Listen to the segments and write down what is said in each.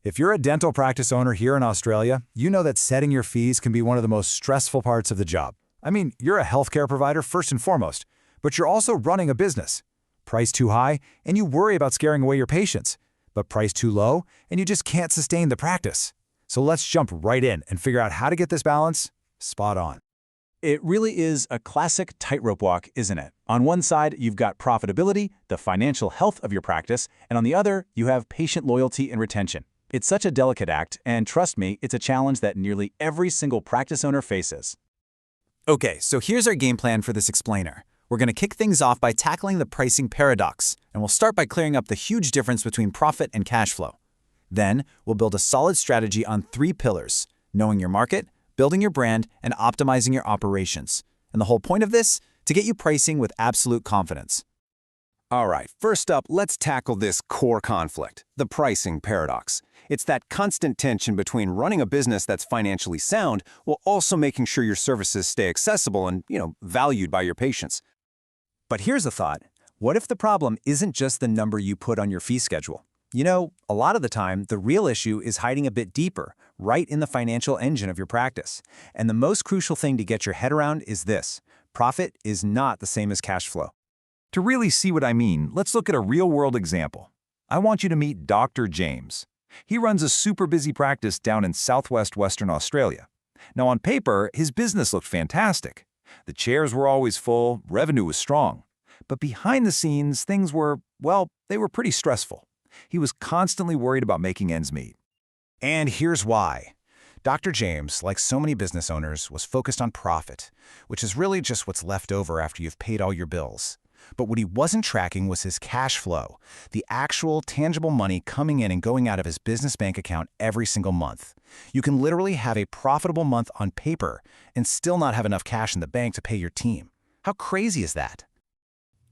If you're a dental practice owner here in Australia, you know that setting your fees can be one of the most stressful parts of the job. I mean, you're a healthcare provider first and foremost, but you're also running a business. Price too high, and you worry about scaring away your patients. But price too low, and you just can't sustain the practice. So let's jump right in and figure out how to get this balance spot on. It really is a classic tightrope walk, isn't it? On one side, you've got profitability, the financial health of your practice, and on the other, you have patient loyalty and retention. It's such a delicate act, and trust me, it's a challenge that nearly every single practice owner faces. Okay, so here's our game plan for this explainer. We're going to kick things off by tackling the pricing paradox, and we'll start by clearing up the huge difference between profit and cash flow. Then, we'll build a solid strategy on 3 pillars: knowing your market, building your brand, and optimizing your operations. And the whole point of this? To get you pricing with absolute confidence. All right, first up, let's tackle this core conflict, the pricing paradox. It's that constant tension between running a business that's financially sound while also making sure your services stay accessible and, valued by your patients. But here's a thought. What if the problem isn't just the number you put on your fee schedule? A lot of the time, the real issue is hiding a bit deeper, right in the financial engine of your practice. And the most crucial thing to get your head around is this: profit is not the same as cash flow. To really see what I mean, let's look at a real-world example. I want you to meet Dr. James. He runs a super busy practice down in southwest Western Australia. Now, on paper, his business looked fantastic. The chairs were always full, revenue was strong. But behind the scenes, things were, they were pretty stressful. He was constantly worried about making ends meet. And here's why. Dr. James, like so many business owners, was focused on profit, which is really just what's left over after you've paid all your bills. But what he wasn't tracking was his cash flow, the actual tangible money coming in and going out of his business bank account every single month. You can literally have a profitable month on paper and still not have enough cash in the bank to pay your team. How crazy is that?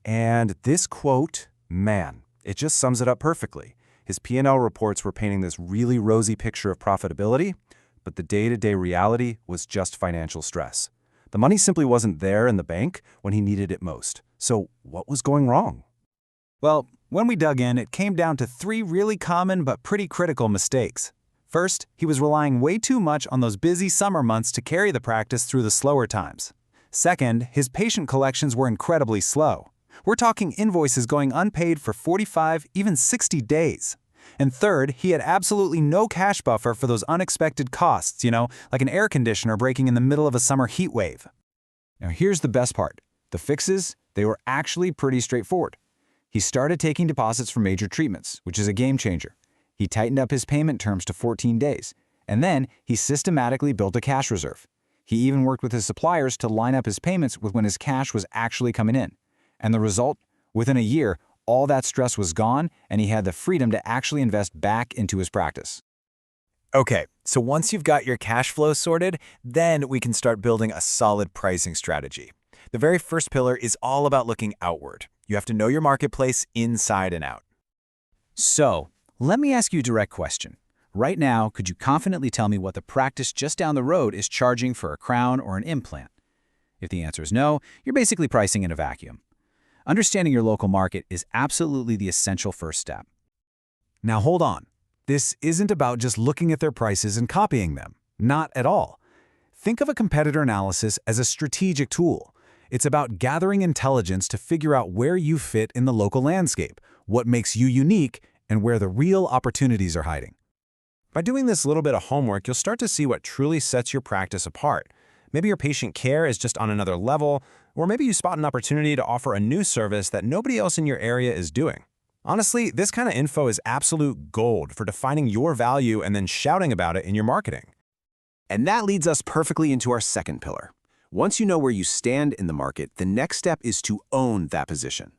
And this quote, man, it just sums it up perfectly. His P&L reports were painting this really rosy picture of profitability, but the day-to-day reality was just financial stress. The money simply wasn't there in the bank when he needed it most. So what was going wrong? Well, when we dug in, it came down to 3 really common but pretty critical mistakes. First, he was relying way too much on those busy summer months to carry the practice through the slower times. Second, his patient collections were incredibly slow. We're talking invoices going unpaid for 45, even 60 days. And third, he had absolutely no cash buffer for those unexpected costs, like an air conditioner breaking in the middle of a summer heat wave. Now here's the best part. The fixes, they were actually pretty straightforward. He started taking deposits for major treatments, which is a game changer. He tightened up his payment terms to 14 days. And then he systematically built a cash reserve. He even worked with his suppliers to line up his payments with when his cash was actually coming in. And the result? Within a year, all that stress was gone, and he had the freedom to actually invest back into his practice. Okay, so once you've got your cash flow sorted, then we can start building a solid pricing strategy. The very first pillar is all about looking outward. You have to know your marketplace inside and out. So, let me ask you a direct question. Right now, could you confidently tell me what the practice just down the road is charging for a crown or an implant? If the answer is no, you're basically pricing in a vacuum. Understanding your local market is absolutely the essential first step. Now hold on. This isn't about just looking at their prices and copying them. Not at all. Think of a competitor analysis as a strategic tool. It's about gathering intelligence to figure out where you fit in the local landscape, what makes you unique, and where the real opportunities are hiding. By doing this little bit of homework, you'll start to see what truly sets your practice apart. Maybe your patient care is just on another level, or maybe you spot an opportunity to offer a new service that nobody else in your area is doing. Honestly, this kind of info is absolute gold for defining your value and then shouting about it in your marketing. And that leads us perfectly into our second pillar. Once you know where you stand in the market, the next step is to own that position.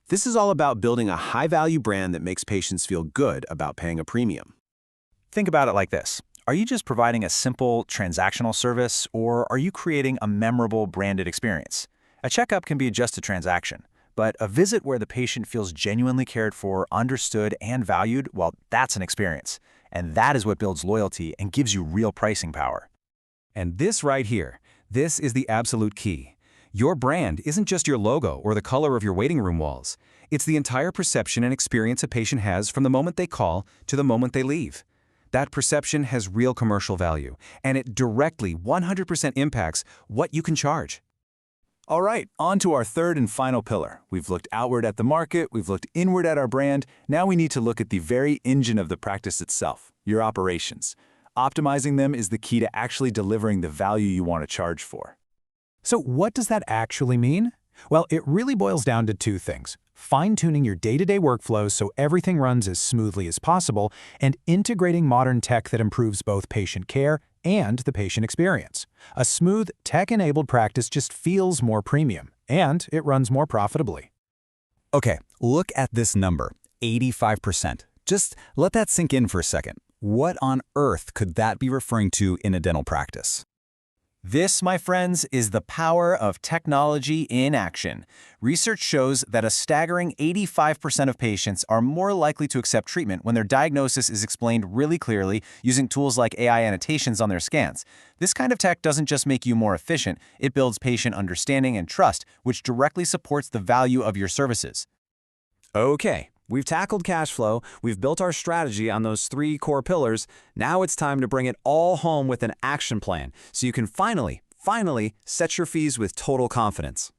This is all about building a high-value brand that makes patients feel good about paying a premium. Think about it like this. Are you just providing a simple transactional service, or are you creating a memorable branded experience? A checkup can be just a transaction, but a visit where the patient feels genuinely cared for, understood, and valued, well, that's an experience. And that is what builds loyalty and gives you real pricing power. And this right here, this is the absolute key. Your brand isn't just your logo or the color of your waiting room walls. It's the entire perception and experience a patient has from the moment they call to the moment they leave. That perception has real commercial value, and it directly 100% impacts what you can charge. All right, on to our third and final pillar. We've looked outward at the market, we've looked inward at our brand. Now we need to look at the very engine of the practice itself, your operations. Optimizing them is the key to actually delivering the value you want to charge for. So what does that actually mean? Well, it really boils down to two things: fine-tuning your day-to-day workflows so everything runs as smoothly as possible, and integrating modern tech that improves both patient care and the patient experience. A smooth, tech-enabled practice just feels more premium, and it runs more profitably. Okay, look at this number, 85%. Just let that sink in for a second. What on earth could that be referring to in a dental practice? This, my friends, is the power of technology in action. Research shows that a staggering 85% of patients are more likely to accept treatment when their diagnosis is explained really clearly using tools like AI annotations on their scans. This kind of tech doesn't just make you more efficient, it builds patient understanding and trust, which directly supports the value of your services. Okay, we've tackled cash flow, we've built our strategy on those 3 core pillars. Now it's time to bring it all home with an action plan so you can finally set your fees with total confidence.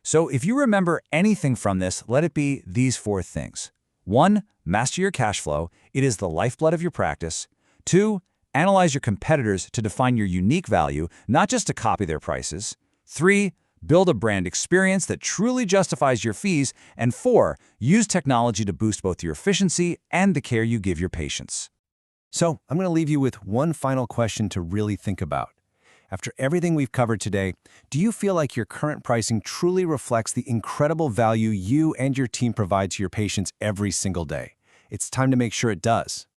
So if you remember anything from this, let it be these 4 things. 1. Master your cash flow. It is the lifeblood of your practice. 2. Analyze your competitors to define your unique value, not just to copy their prices. 3. Build a brand experience that truly justifies your fees. And 4. Use technology to boost both your efficiency and the care you give your patients. So, I'm going to leave you with one final question to really think about. After everything we've covered today, do you feel like your current pricing truly reflects the incredible value you and your team provide to your patients every single day? It's time to make sure it does.